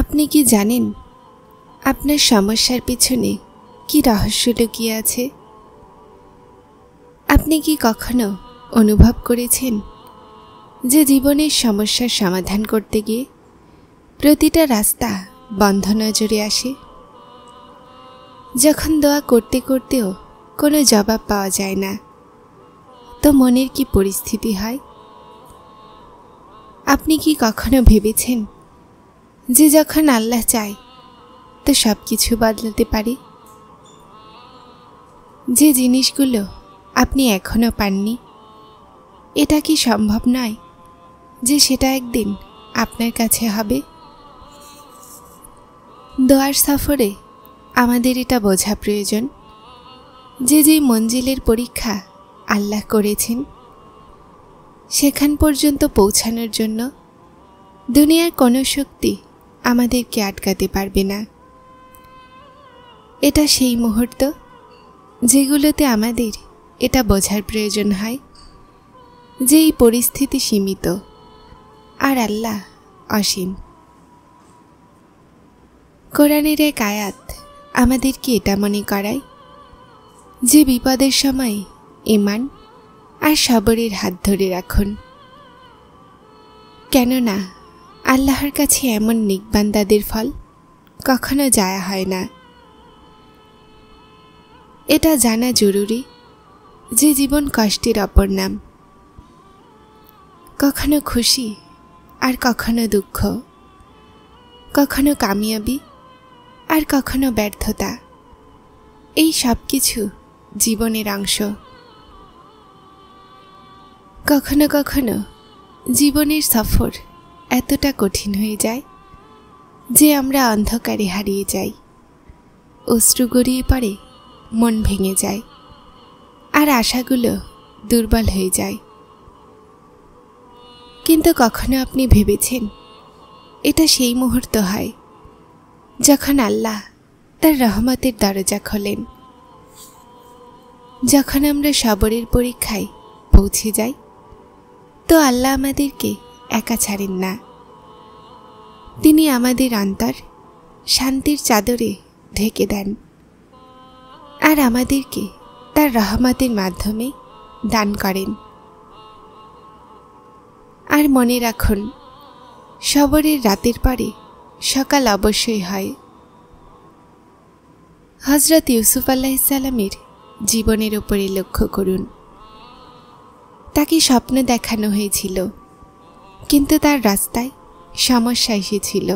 আপনি কি জানেন আপনার সমস্যার পিছনে কি রহস্য লুকিয়ে আছে? আপনি কি কখনো অনুভব করেছেন যে জীবনের সমস্যার সমাধান করতে গিয়ে প্রতিটা রাস্তা বন্ধ নজরে আসে? যখন দোয়া করতে করতেও কোনো জবাব পাওয়া যায় না, তো মনের কি পরিস্থিতি হয়? আপনি কি কখনো ভেবেছেন যে যখন আল্লাহ চায় তো সব কিছু বদলাতে পারে? যে জিনিসগুলো আপনি এখনো পাননি, এটা কি সম্ভব নয় যে সেটা একদিন আপনার কাছে হবে? দোয়ার সফরে আমাদের এটা বোঝা প্রয়োজন যে যে মঞ্জিলের পরীক্ষা আল্লাহ করেছেন, সেখান পর্যন্ত পৌঁছানোর জন্য দুনিয়ার কোনো শক্তি আমাদেরকে আটকাতে পারবে না। এটা সেই মুহূর্ত যেগুলোতে আমাদের এটা বোঝার প্রয়োজন হয় যে এই পরিস্থিতি সীমিত আর আল্লাহ অসীম। কোরআনের এক আয়াত আমাদেরকে এটা মনে করায় যে বিপদের সময় ঈমান আর সবরের হাত ধরে রাখুন, কেননা আল্লাহর কাছে এমন নেক বান্দাদের ফল কখনো যায়া হয় না। এটা জানা জরুরি যে জীবন কষ্টের অপর নাম, কখনো খুশি আর কখনো দুঃখ, কখনো কামিয়াবি আর কখনো ব্যর্থতা, এই সব কিছু জীবনের অংশ। কখনো কখনো জীবনের সফর এতটা কঠিন হয়ে যায় যে আমরা অন্ধকারে হারিয়ে যাই, অশ্রু গড়িয়ে পড়ে, মন ভেঙে যায় আর আশাগুলো দুর্বল হয়ে যায়। কিন্তু কখনো আপনি ভেবেছেন এটা সেই মুহূর্ত হয় যখন আল্লাহ তার রহমতের দরজা খোলেন, যখন আমরা সবরের পরীক্ষায় পৌঁছে যাই তো আল্লাহ আমাদেরকে একা ছাড়েন না। তিনি আমাদের অন্তর শান্তির চাদরে ঢেকে দেন আর আমাদেরকে তার রহমতের মাধ্যমে দান করেন। আর মনে রাখুন, সবরের রাতের পরে সকাল অবশ্যই হয়। হযরত ইউসুফ আলাইহিস সালামের জীবনের উপরে লক্ষ্য করুন। তাকে স্বপ্ন দেখানো হয়েছিল, কিন্তু তার রাস্তায় সমস্যা এসেছিল।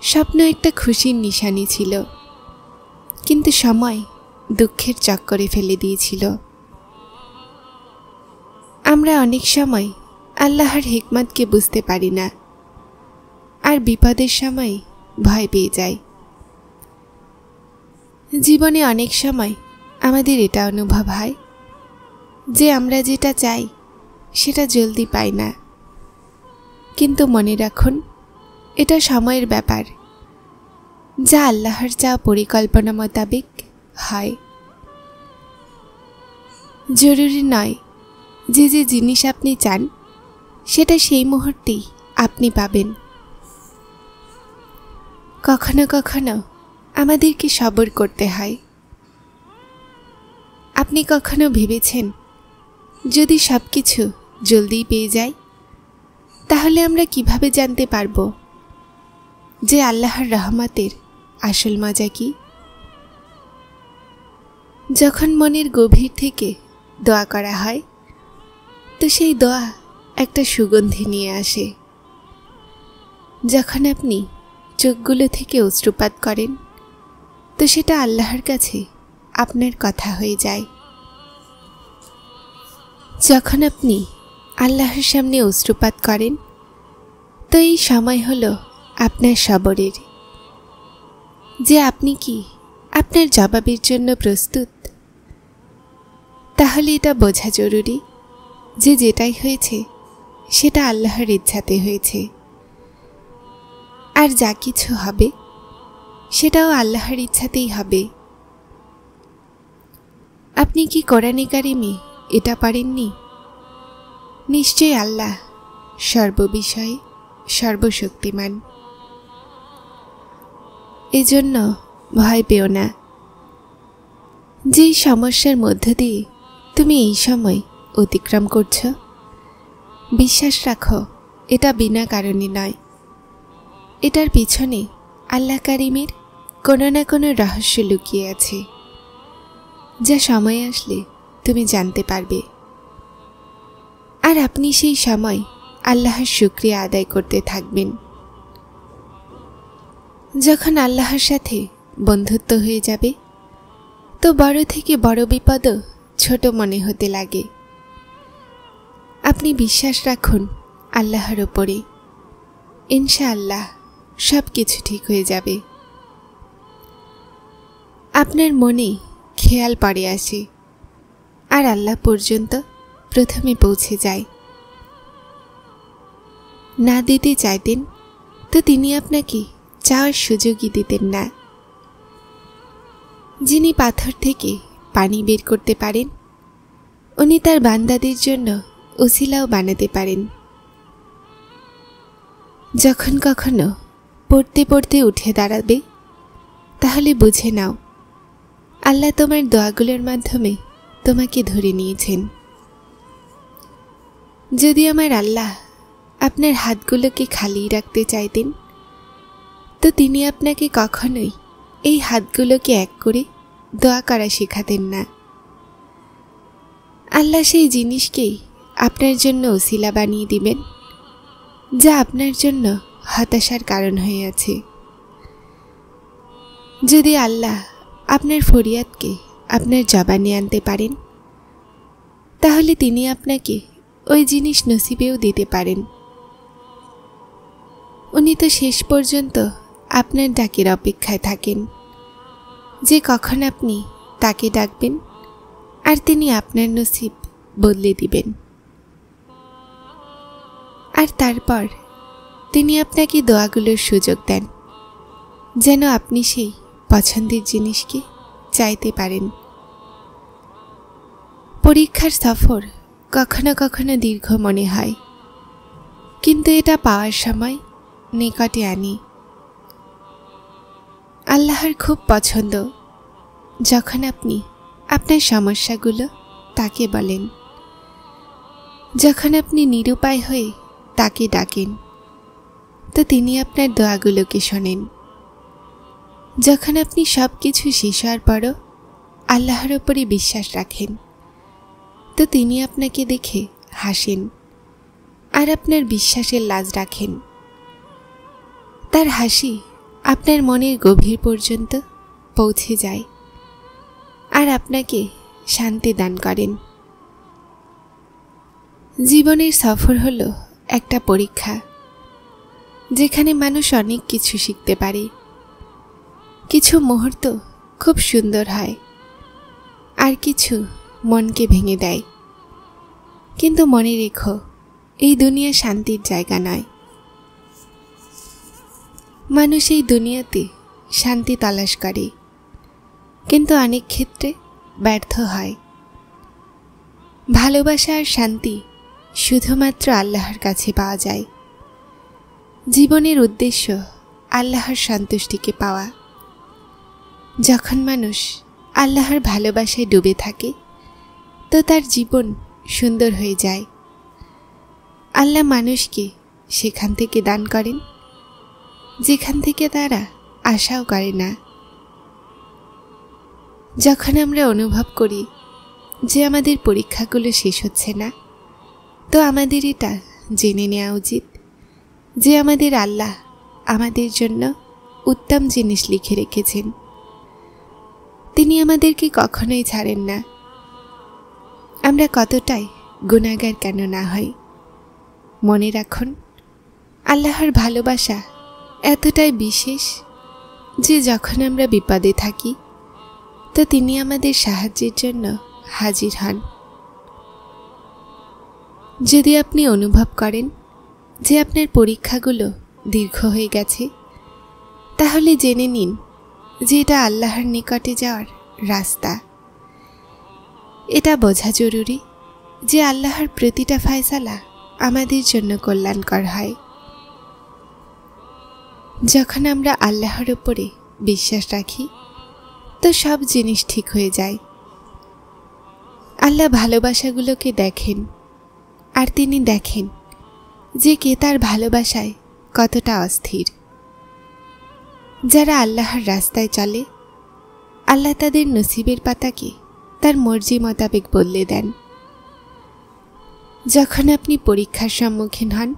স্বপ্ন একটা খুশির নিশানি ছিল, কিন্তু সময় দুঃখের চক্করে ফেলে দিয়েছিল। আমরা অনেক সময় আল্লাহর হিকমতকে বুঝতে পারি না আর বিপদের সময় ভয় পেয়ে যাই। জীবনে অনেক সময় আমাদের এটা অনুভব হয় যে আমরা যেটা চাই সেটা জলদি পাই না, কিন্তু মনে রাখুন এটা সময়ের ব্যাপার, যা আল্লাহর চাওয়া পরিকল্পনা মোতাবেক হয়। জরুরি নয় যে যে জিনিস আপনি চান সেটা সেই মুহূর্তেই আপনি পাবেন। কখনো কখনো আমাদেরকে সবর করতে হয়। আপনি কখনো ভেবেছেন যদি সব কিছু জলদি পেয়ে যাই তাহলে আমরা কিভাবে জানতে পারব যে আল্লাহর রহমতের আসল মজা কি? যখন মনের গভীর থেকে দোয়া করা হয় তো সেই দোয়া একটা সুগন্ধি নিয়ে আসে। যখন আপনি চোখগুলো থেকে অশ্রুপাত করেন তো সেটা আল্লাহর কাছে আপনার কথা হয়ে যায়। যখন আপনি আল্লাহর সামনে অশ্রুপাত করেন তো এই সময় হলো আপনার সবরের, যে আপনি কি আপনার জবাবের জন্য প্রস্তুত। তাহলে এটা বোঝা জরুরি যে যেটাই হয়েছে সেটা আল্লাহর ইচ্ছাতে হয়েছে, আর যা কিছু হবে সেটাও আল্লাহর ইচ্ছাতেই হবে। আপনি কি কোরআনে কারিমে এটা পারেননি? নিশ্চয়ই আল্লাহ সর্ববিষয়ে সর্বশক্তিমান। এজন্য ভয় পেও না। যেই সমস্যার মধ্য দিয়ে তুমি এই সময় অতিক্রম করছো, বিশ্বাস রাখো এটা বিনা কারণে নয়। এটার পিছনে আল্লাহ কারিমের কোনো না কোনো রহস্য লুকিয়ে আছে, যা সময় আসলে তুমি জানতে পারবে। আর আপনি সেই সময় আল্লাহর শুকরিয়া আদায় করতে থাকবেন। যখন আল্লাহর সাথে বন্ধুত্ব হয়ে যাবে, তো বড় থেকে বড় বিপদও ছোট মনে হতে লাগে। আপনি বিশ্বাস রাখুন আল্লাহর ওপরে, ইনশাআল্লাহ সব কিছু ঠিক হয়ে যাবে। আপনার মনে খেয়াল পড়ে আসে আর আল্লাহ পর্যন্ত প্রথমে পৌঁছে যায়। না দিতে চাইতেন তো তিনি আপনাকে চাওয়ার সুযোগই দিতেন না। যিনি পাথর থেকে পানি বের করতে পারেন, উনি তার বান্দাদের জন্য ওসিলাও বানাতে পারেন। যখন কখনো পড়তে পড়তে উঠে দাঁড়াবে, তাহলে বুঝে নাও আল্লাহ তোমার দোয়াগুলোর মাধ্যমে তোমাকে ধরে নিয়েছেন। যদি আমার আল্লাহ আপনার হাতগুলোকে খালি রাখতে চাইতেন, তো তিনি আপনাকে কখনোই এই হাতগুলোকে এক করে দোয়া করা শেখাতেন না। আল্লাহ সেই জিনিসকেই আপনার জন্য ওসিলা বানিয়ে দিবেন, যা আপনার জন্য হতাশার কারণ হয়ে আছে। যদি আল্লাহ আপনার ফরিয়াদকে আপনার জবানে আনতে পারেন, তাহলে তিনি আপনাকে ওই জিনিস নসিবেও দিতে পারেন। উনি তো শেষ পর্যন্ত আপনার ডাকের অপেক্ষায় থাকেন, যে কখন আপনি তাকে ডাকবেন আর তিনি আপনার নসিব বদলে দিবেন। আর তারপর তিনি আপনাকে দোয়াগুলোর সুযোগ দেন, যেন আপনি সেই পছন্দের জিনিসকে চাইতে পারেন। পরীক্ষার সফর কখনো কখনো দীর্ঘ মনে হয়, কিন্তু এটা পাওয়ার সময় নিকটে আনি। আল্লাহর খুব পছন্দ যখন আপনি আপনার সমস্যাগুলো তাকে বলেন, যখন আপনি নিরুপায় হয়ে তাকে ডাকেন, তো তিনি আপনার দোয়াগুলোকে শোনেন। যখন আপনি সব কিছু শেষ হওয়ার পরও আল্লাহর ওপরে বিশ্বাস রাখেন, তো তিনি আপনাকে দেখে হাসেন আর আপনার বিশ্বাসের লাজ রাখেন। তার হাসি আপনার মনের গভীর পর্যন্ত পৌঁছে যায় আর আপনাকে শান্তি দান করেন। জীবনের সফর হলো একটা পরীক্ষা, যেখানে মানুষ অনেক কিছু শিখতে পারে। কিছু মুহূর্ত খুব সুন্দর হয়, আর কিছু মনকে ভেঙে দেয়। কিন্তু মনে রেখো, এই দুনিয়া শান্তির জায়গা নয়। মানুষ এই দুনিয়াতে শান্তি তালাশ করে, কিন্তু অনেক ক্ষেত্রে ব্যর্থ হয়। ভালোবাসা আর শান্তি শুধুমাত্র আল্লাহর কাছে পাওয়া যায়। জীবনের উদ্দেশ্য আল্লাহর সন্তুষ্টিকে পাওয়া। যখন মানুষ আল্লাহর ভালোবাসায় ডুবে থাকে, তো তার জীবন সুন্দর হয়ে যায়। আল্লাহ মানুষকে সেখান থেকে দান করেন যেখান থেকে তারা আশাও করে না। যখন আমরা অনুভব করি যে আমাদের পরীক্ষাগুলো শেষ হচ্ছে না, তো আমাদের এটা জেনে নেওয়া উচিত যে আমাদের আল্লাহ আমাদের জন্য উত্তম জিনিস লিখে রেখেছেন। তিনি আমাদেরকে কখনোই ছাড়েন না। আমরা কতটাই গুনাহগার কেন না হই, মনে রাখুন আল্লাহর ভালোবাসা এতটাই বিশেষ যে যখন আমরা বিপদে থাকি, তো তিনি আমাদের সাহায্যের জন্য হাজির হন। যদি আপনি অনুভব করেন যে আপনার পরীক্ষাগুলো দীর্ঘ হয়ে গেছে, তাহলে জেনে নিন যে এটা আল্লাহর নিকটে যাওয়ার রাস্তা। এটা বোঝা জরুরি যে আল্লাহর প্রতিটা ফয়সালা আমাদের জন্য কল্যাণকর হয়। যখন আমরা আল্লাহর উপরে বিশ্বাস রাখি তো সব জিনিস ঠিক হয়ে যায়। আল্লাহ ভালোবাসাগুলোকে দেখেন, আর তিনি দেখেন যে কে তার ভালোবাসায় কতটা অস্থির। যারা আল্লাহর রাস্তায় চলে, আল্লাহ তাদের নসিবের পাতাকে তার মর্জি মোতাবেক বদলে দেন। যখন আপনি পরীক্ষার সম্মুখীন হন,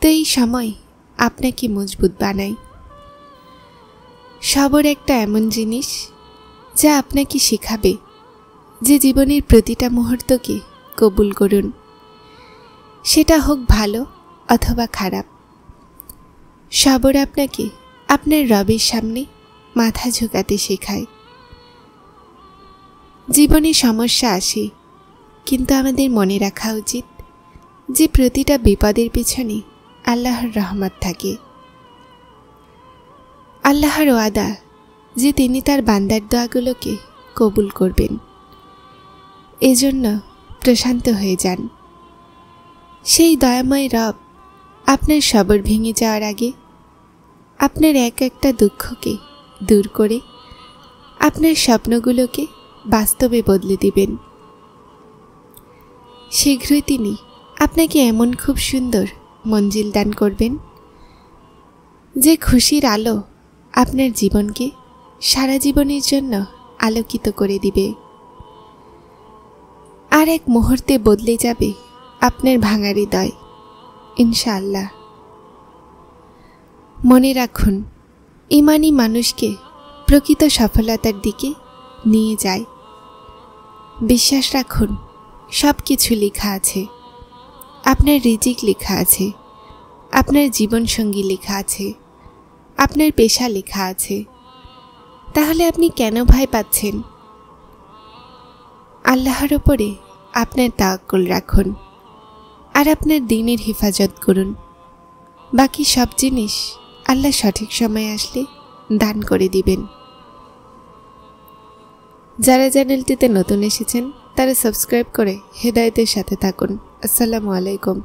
তো এই সময় আপনাকে মজবুত বানায়। সবর একটা এমন জিনিস যা আপনাকে শেখাবে যে জীবনের প্রতিটা মুহূর্তকে কবুল করুন, সেটা হোক ভালো অথবা খারাপ। সবর আপনাকে আপনার রবের সামনে মাথা ঝুঁকাতে শেখায়। জীবনে সমস্যা আসে, কিন্তু আমাদের মনে রাখা উচিত যে প্রতিটা বিপদের পিছনে আল্লাহর রহমত থাকে। আল্লাহর ওয়াদা যে তিনি তার বান্দার দোয়াগুলোকে কবুল করবেন। এজন্য প্রশান্ত হয়ে যান। সেই দয়াময় রব আপনার সবর ভেঙে যাওয়ার আগে আপনার এক একটা দুঃখকে দূর করে আপনার স্বপ্নগুলোকে বাস্তবে বদলে দিবেন। শীঘ্রই তিনি আপনাকে এমন খুব সুন্দর মঞ্জিল দান করবেন যে খুশির আলো আপনার জীবনকে সারা জীবনের জন্য আলোকিত করে দিবে। আর এক মুহূর্তে বদলে যাবে আপনার ভাঙা হৃদয়, ইনশাআল্লাহ। মনে রাখুন, ঈমানই মানুষকে প্রকৃত সফলতার দিকে নিয়ে যায়। বিশ্বাস রাখুন, সব কিছু লেখা আছে। আপনার রিজিক লেখা আছে, আপনার জীবনসঙ্গী লেখা আছে, আপনার পেশা লেখা আছে। তাহলে আপনি কেন ভয় পাচ্ছেন? আল্লাহর ওপরে আপনার তাওয়াক্কুল রাখুন, আর আপনার দ্বীনের হেফাজত করুন। বাকি সব জিনিস আল্লাহ সঠিক সময় আসলে দান করে দিবেন। যারা চ্যানেলটিতে নতুন এসেছেন তারা সাবস্ক্রাইব করে হেদায়েতের সাথে থাকুন। আসসালামু আলাইকুম।